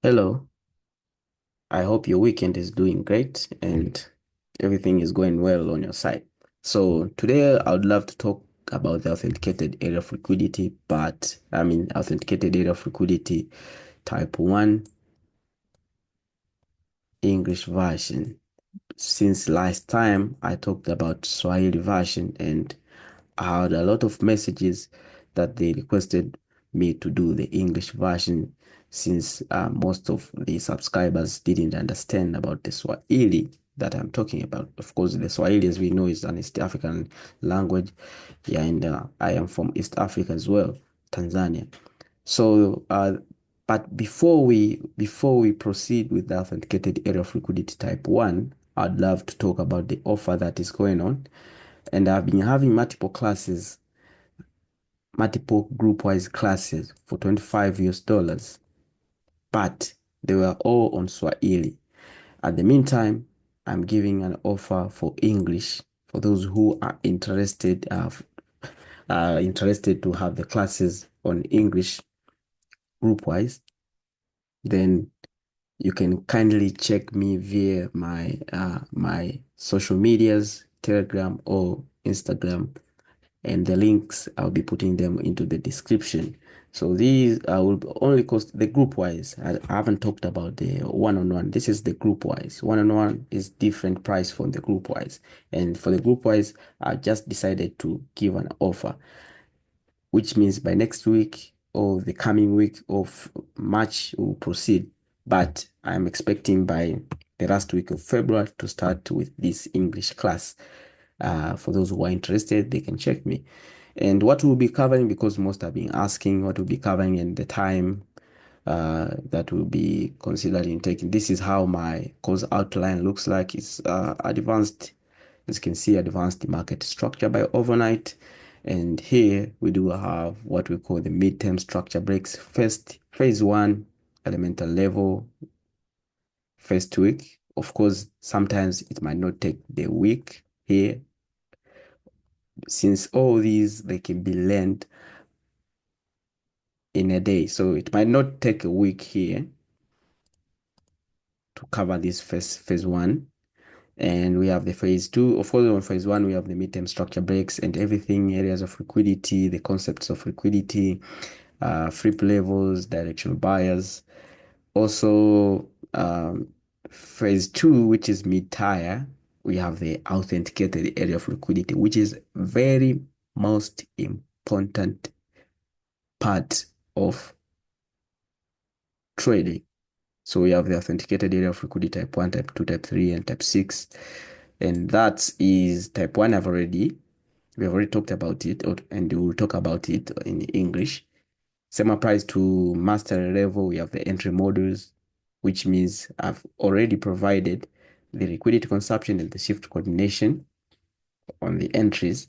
Hello, I hope your weekend is doing great and everything is going well on your side. So today I would love to talk about the authenticated area of liquidity, but authenticated area of liquidity type 1 English version. Since last time I talked about Swahili version and I had a lot of messages that they requested me to do the English version since most of the subscribers didn't understand about the Swahili that I'm talking about. Of course, the Swahili, as we know, is an East African language. Yeah, and I am from East Africa as well, Tanzania. So, but before we proceed with the authenticated area of liquidity type 1, I'd love to talk about the offer that is going on. And I've been having multiple group-wise classes for $25, but they were all on Swahili. At the meantime, I'm giving an offer for English for those who are interested to have the classes on English group-wise. Then you can kindly check me via my social medias, Telegram or Instagram, and the links I'll be putting them into the description. So these will only cost the group wise. I haven't talked about the one-on-one. This is the group wise. One-on-one is different price from the group wise. And for the group wise, I just decided to give an offer, which means by next week or the coming week of March will proceed. But I'm expecting by the last week of February to start with this English class. For those who are interested, they can check me. And what we'll be covering, because most have been asking what we'll be covering and the time that we'll be considering taking. This is how my course outline looks like. It's advanced, as you can see, advanced market structure by overnight. And here we do have what we call the midterm structure breaks. First, phase 1, elemental level, first week. Of course, sometimes it might not take the week here, since all these they can be learned in a day. So it might not take a week here to cover this phase 1. And we have the phase 2. Of course, on phase 1, we have the midterm structure breaks and everything, areas of liquidity, the concepts of liquidity, flip levels, directional buyers. Also, phase 2, which is mid-tier, we have the authenticated area of liquidity, which is very most important part of trading. So we have the authenticated area of liquidity type 1, type 2, type 3, and type 6. And that is type 1 we've already talked about it, and we'll talk about it in English. Same applies to mastery level. We have the entry models, which means I've already provided the liquidity consumption and the shift coordination on the entries.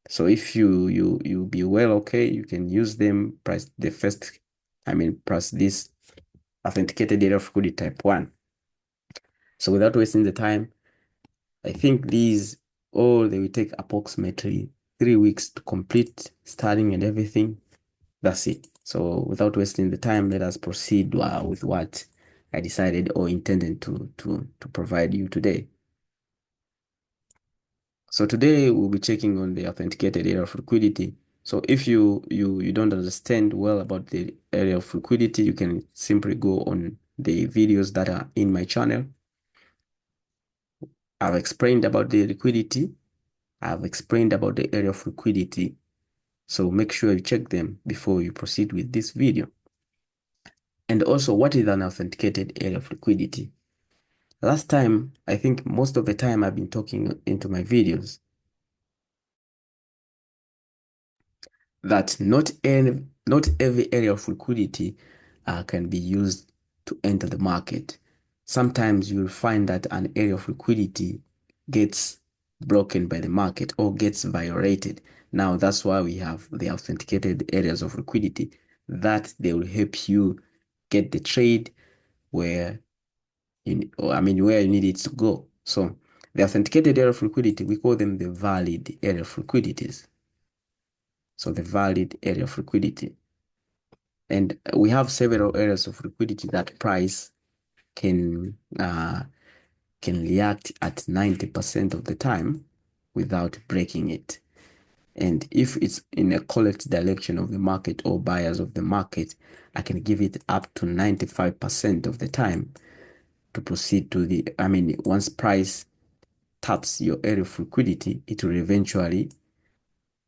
So if you be well, okay, you can use them, press this authenticated area of liquidity type 1. So without wasting the time, I think they will take approximately 3 weeks to complete studying and everything. That's it. So without wasting the time, let us proceed with what I decided or intended to provide you today. So today we'll be checking on the authenticated area of liquidity. So if you don't understand well about the area of liquidity, you can simply go on the videos that are in my channel. I've explained about the liquidity. I've explained about the area of liquidity. So make sure you check them before you proceed with this video. And also, what is an authenticated area of liquidity? Last time, I think most of the time I've been talking into my videos that not every area of liquidity can be used to enter the market. Sometimes you'll find that an area of liquidity gets broken by the market or gets violated. Now, that's why we have the authenticated areas of liquidity, that they will help you get the trade where where you need it to go. So the authenticated area of liquidity, we call them the valid area of liquidities. So the valid area of liquidity. And we have several areas of liquidity that price can react at 90% of the time without breaking it. And if it's in a correct direction of the market or buyers of the market, I can give it up to 95% of the time to proceed to the, once price taps your area of liquidity, it will eventually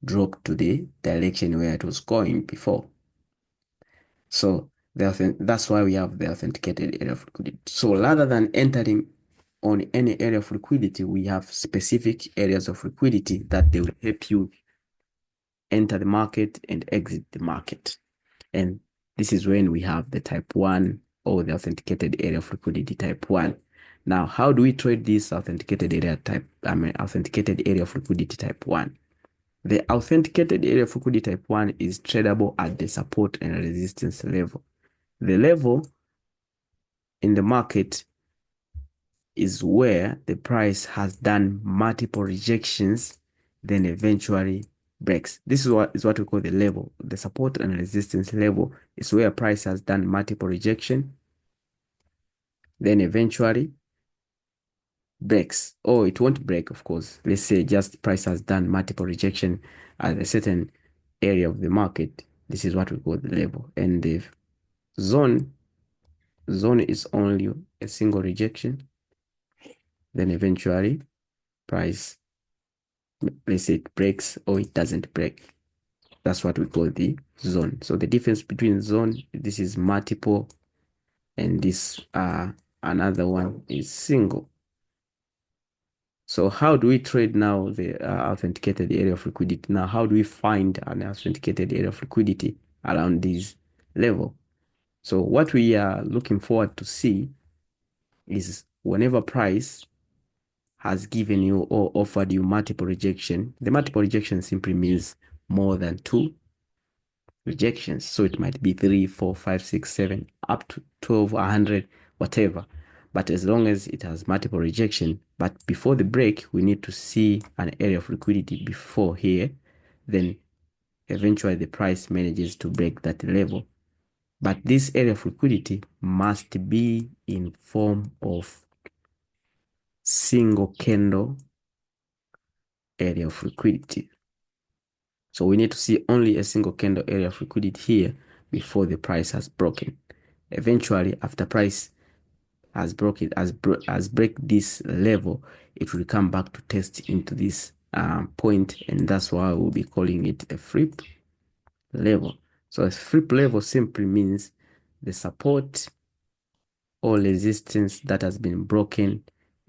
drop to the direction where it was going before. So that's why we have the authenticated area of liquidity. So rather than entering on any area of liquidity, we have specific areas of liquidity that they will help you enter the market and exit the market. And this is when we have the type 1 or the authenticated area of liquidity type 1. Now, how do we trade this authenticated area authenticated area of liquidity type 1? The authenticated area of liquidity type 1 is tradable at the support and resistance level. The level in the market is where the price has done multiple rejections, then eventually breaks. This is what we call the level. The support and resistance level is where price has done multiple rejection, then eventually breaks. Or it won't break, of course. Let's say just price has done multiple rejection at a certain area of the market. This is what we call the level. And the zone is only a single rejection, then eventually price, let's say it breaks or it doesn't break. That's what we call the zone. So the difference between zone, this is multiple, and this another one is single. So how do we trade now the authenticated area of liquidity? Now, how do we find an authenticated area of liquidity around this level? So what we are looking forward to see is whenever price has given you or offered you multiple rejection, the multiple rejection simply means more than 2 rejections. So it might be 3, 4, 5, 6, 7, up to 12, 100, whatever. But as long as it has multiple rejection, but before the break, we need to see an area of liquidity before here, then eventually the price manages to break that level. But this area of liquidity must be in form of single candle area of liquidity. So we need to see only a single candle area of liquidity here before the price has broken. Eventually, after price has broken, break this level, it will come back to test into this point, and that's why we'll be calling it a flip level. So a flip level simply means the support or resistance that has been broken.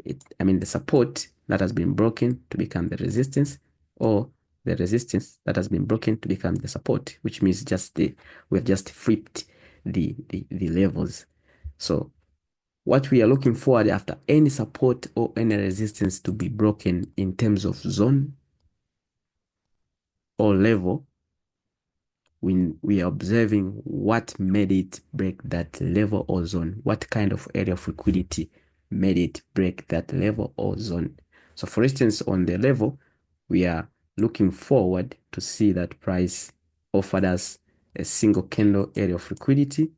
The support that has been broken to become the resistance, or the resistance that has been broken to become the support, which means we've just flipped the levels. So what we are looking for after any support or any resistance to be broken in terms of zone or level, we are observing what made it break that level or zone, what kind of area of liquidity made it break that level or zone. So for instance, on the level, we are looking forward to see that price offered us a single candle area of liquidity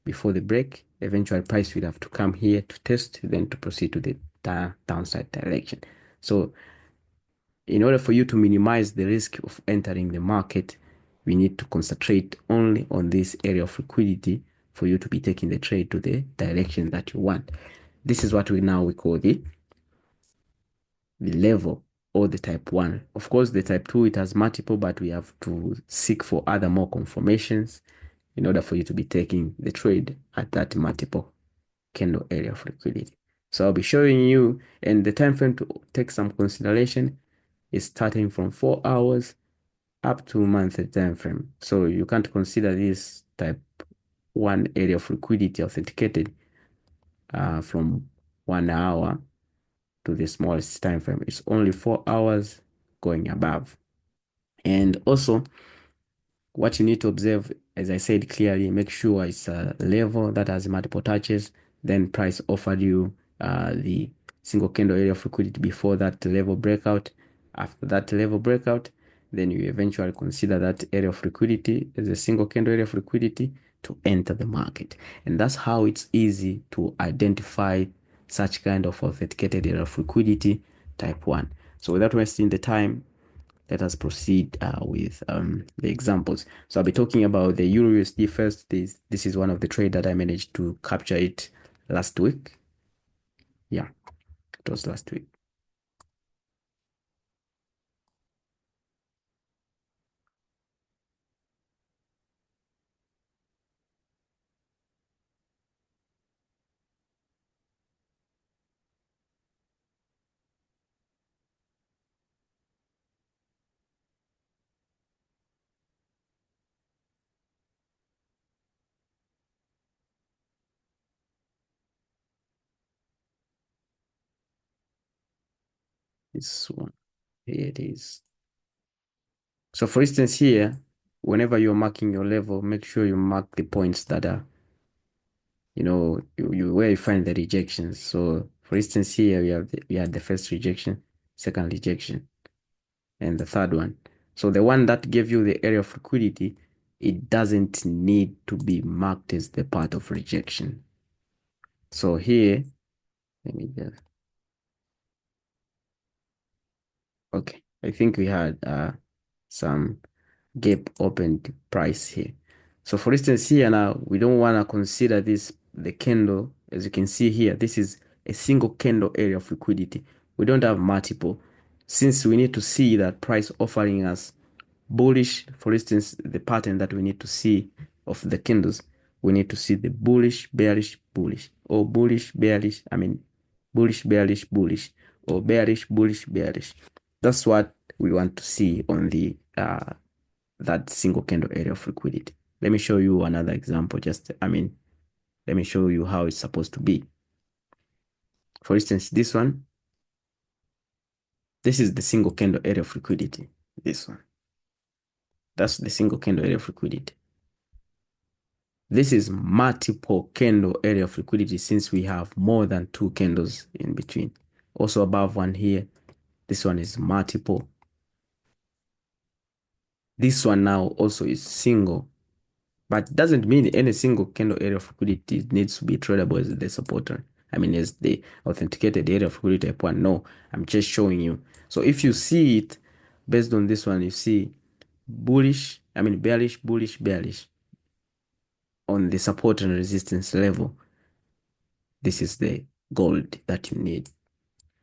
before the break. Eventually price will have to come here to test, then to proceed to the downside direction. So in order for you to minimize the risk of entering the market, we need to concentrate only on this area of liquidity for you to be taking the trade to the direction that you want. This is what we call the level, or the type 1. Of course, the type 2, it has multiple, but we have to seek for other more confirmations in order for you to be taking the trade at that multiple candle area of liquidity. So I'll be showing you, and the time frame to take some consideration is starting from 4 hours up to monthly time frame. So you can't consider this type 1 area of liquidity authenticated from 1 hour to the smallest time frame. It's only 4 hours going above. And also, what you need to observe, as I said clearly, make sure it's a level that has multiple touches. Then price offered you the single candle area of liquidity before that level breakout. After that level breakout, then you eventually consider that area of liquidity as a single candle area of liquidity. to enter the market. And that's how it's easy to identify such kind of authenticated area of liquidity type 1. So without wasting the time, let us proceed with the examples. So I'll be talking about the Euro USD first. This is one of the trade that I managed to capture it last week. Yeah, it was last week. This one, here it is. So for instance here, whenever you're marking your level, make sure you mark the points that are, where you find the rejections. So for instance here, we had the first rejection, second rejection, and the third one. So the one that gave you the area of liquidity, it doesn't need to be marked as the part of rejection. So here, let me just, okay, I think we had some gap opened price here. So for instance here now, we don't want to consider this, the candle, as you can see here, this is a single candle area of liquidity. We don't have multiple, since we need to see that price offering us bullish. For instance, the pattern that we need to see of the candles, we need to see the bullish, bearish, bullish, or bullish, bearish, bullish, bearish, bullish, or bearish, bullish, bearish. That's what we want to see on the that single candle area of liquidity. Let me show you another example. Let me show you how it's supposed to be. For instance, this one, this is the single candle area of liquidity. This one, that's the single candle area of liquidity. This is multiple candle area of liquidity, since we have more than 2 candles in between. Also above one here, this one is multiple. This one now also is single, but doesn't mean any single candle area of liquidity needs to be tradable as the supporter. As the authenticated area of liquidity type 1. No, I'm just showing you. So if you see it based on this one, you see bullish, bearish, bullish, bearish on the support and resistance level. This is the gold that you need.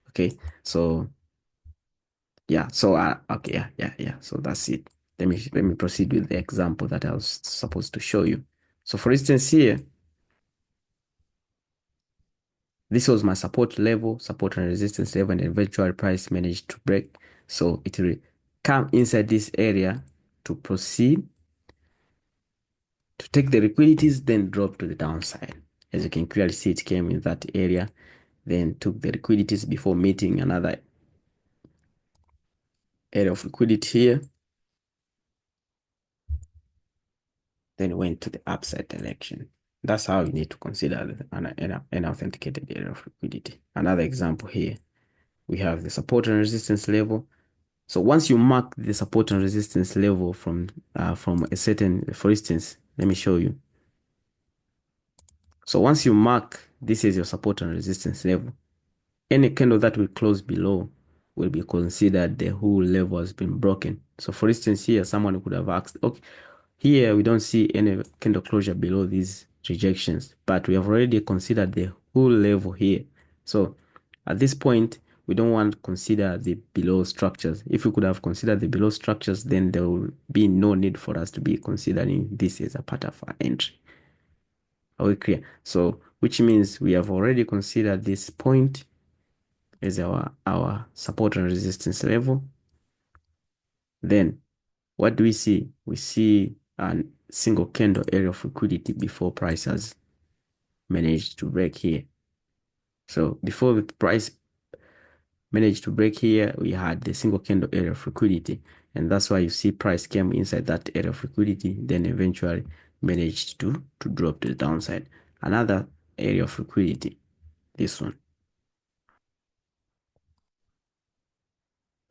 Okay, so yeah, so okay, yeah. So that's it. Let me proceed with the example that I was supposed to show you. So for instance here, this was my support level, support and resistance level, and eventual price managed to break. So it will come inside this area to proceed to take the liquidities, then drop to the downside. As you can clearly see, it came in that area, then took the liquidities before meeting another area of liquidity here, then went to the upside direction. That's how you need to consider an authenticated area of liquidity. Another example here, we have the support and resistance level. So once you mark the support and resistance level from a certain, for instance, let me show you. So once you mark this is your support and resistance level, any candle that will close below will be considered the whole level has been broken. So for instance here, someone could have asked, okay, here we don't see any candle closure below these rejections, but we have already considered the whole level here. So at this point, we don't want to consider the below structures. If we could have considered the below structures, then there will be no need for us to be considering this as a part of our entry. Are we clear? So which means we have already considered this point as our support and resistance level. Then what do we see? We see a single candle area of liquidity before price has managed to break here. So before the price managed to break here, we had the single candle area of liquidity, and that's why you see price came inside that area of liquidity, then eventually managed to drop to the downside. Another area of liquidity, this one.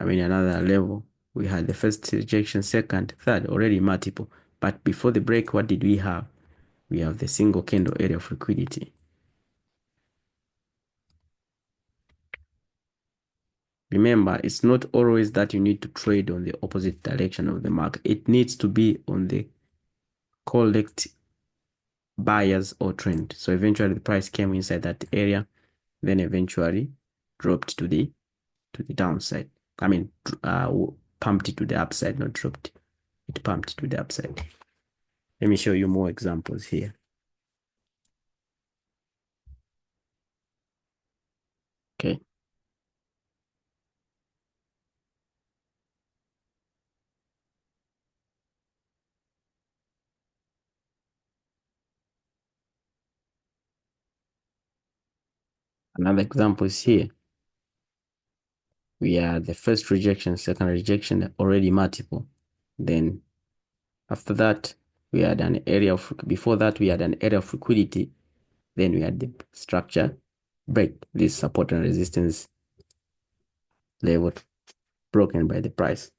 Another level. We had the first rejection, second, third, already multiple. But before the break, what did we have? we have the single candle area of liquidity. Remember, it's not always that you need to trade on the opposite direction of the market. It needs to be on the correct buyers or trend. So eventually the price came inside that area, then eventually dropped to the downside. I mean, pumped it to the upside, not dropped. It pumped to the upside. Let me show you more examples here. Okay. Another example is here. We are the first rejection, second rejection, already multiple. Then after that, we had an area of, before that, we had an area of liquidity. Then we had the structure break, this support and resistance level broken by the price.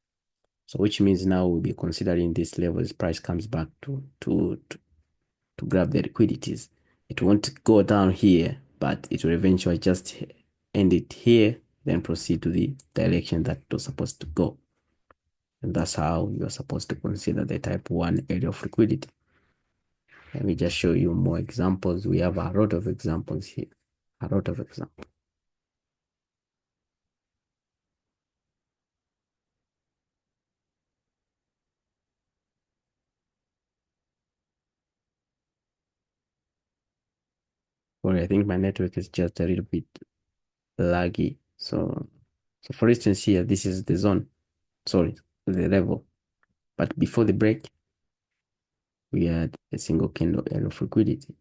So which means now we'll be considering this level as price comes back to grab the liquidities. It won't go down here, but it will eventually just end it here, then proceed to the direction that it was supposed to go. And that's how you're supposed to consider the type 1 area of liquidity. Let me just show you more examples. We have a lot of examples here. A lot of examples. Well, I think my network is just a little bit laggy. So for instance here, this is the zone. Sorry, the level. But before the break, we had a single candle area of liquidity.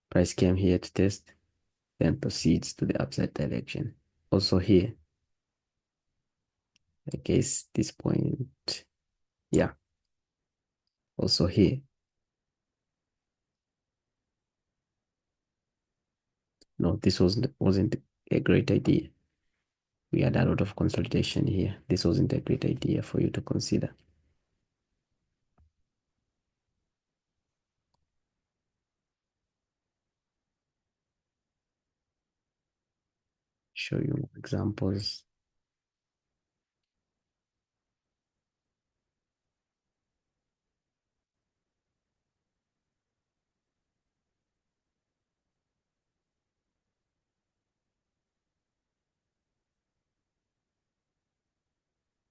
Price came here to test, then proceeds to the upside direction. Also here, I guess this point, yeah. Also here. No, this wasn't a great idea. We had a lot of consolidation here. This wasn't a great idea for you to consider. Show you more examples.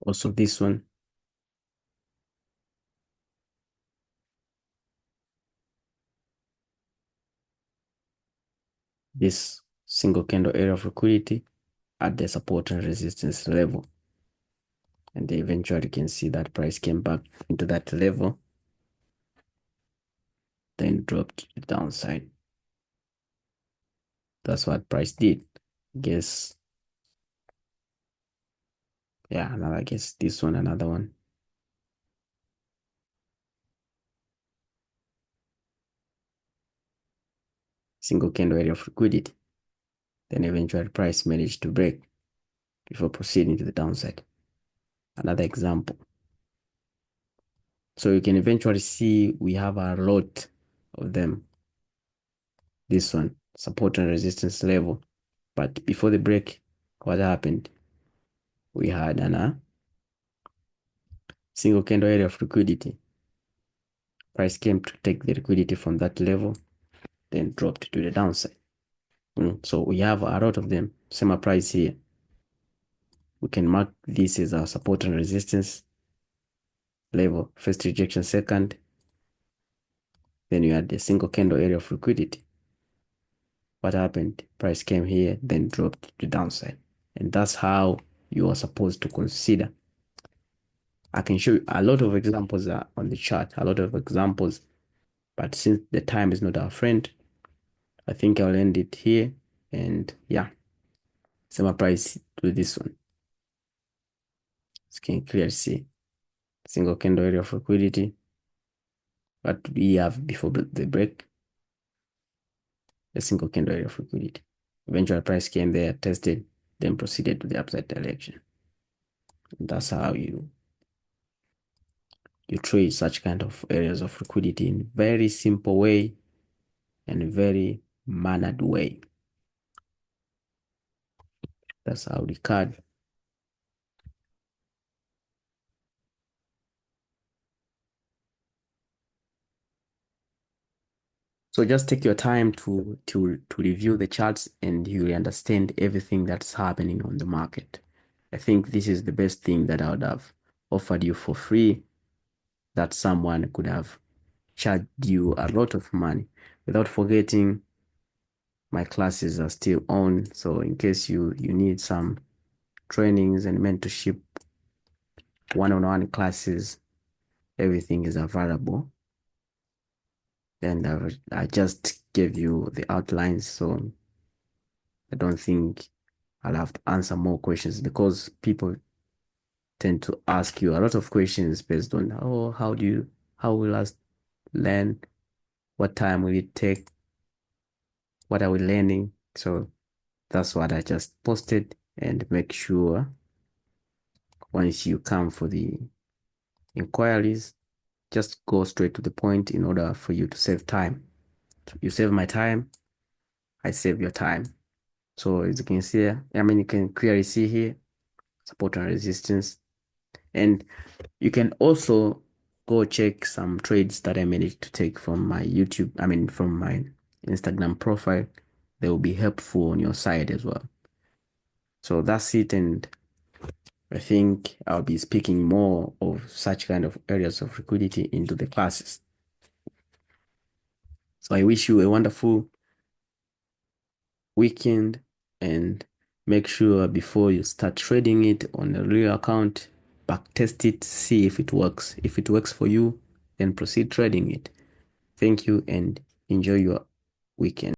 Also this one. This single candle area of liquidity at the support and resistance level. And they eventually can see that price came back into that level, then dropped to the downside. That's what price did. Guess, yeah, another guess, this one, another one. Single candle area of liquidity. Then eventually price managed to break before proceeding to the downside. Another example. So you can eventually see we have a lot of them. This one, support and resistance level. But before the break, what happened? We had a single candle area of liquidity. Price came to take the liquidity from that level, then dropped to the downside. So we have a lot of them. Same price here. We can mark this as our support and resistance level. First rejection, second. Then you had the single candle area of liquidity. What happened? Price came here, then dropped to the downside. And that's how you are supposed to consider. I can show you a lot of examples on the chart, a lot of examples. But since the time is not our friend, I think I'll end it here. And yeah, same price to this one. You can clearly see single candle area of liquidity. What we have before the break, a single candle area of liquidity. Eventual price came there, tested, then proceeded to the upside direction. And that's how you trade such kind of areas of liquidity in very simple way. in a very mannered way. That's how the card. So just take your time to review the charts and you will understand everything that's happening on the market. I think this is the best thing that I would have offered you for free that someone could have charged you a lot of money. Without forgetting, my classes are still on. So in case you need some trainings and mentorship, one-on-one classes, everything is available. And I just gave you the outlines, so I don't think I'll have to answer more questions because people tend to ask you a lot of questions based on, oh, how will I learn? What time will it take? What are we learning? So that's what I just posted, and make sure once you come for the inquiries, just go straight to the point in order for you to save time. You save my time, I save your time. So as you can see, you can clearly see here, support and resistance. And you can also go check some trades that I managed to take from my from my Instagram profile. They will be helpful on your side as well. So that's it. And I think I'll be speaking more of such kind of areas of liquidity into the classes. So I wish you a wonderful weekend, and make sure before you start trading it on a real account, back test it, see if it works. If it works for you, then proceed trading it. Thank you and enjoy your weekend.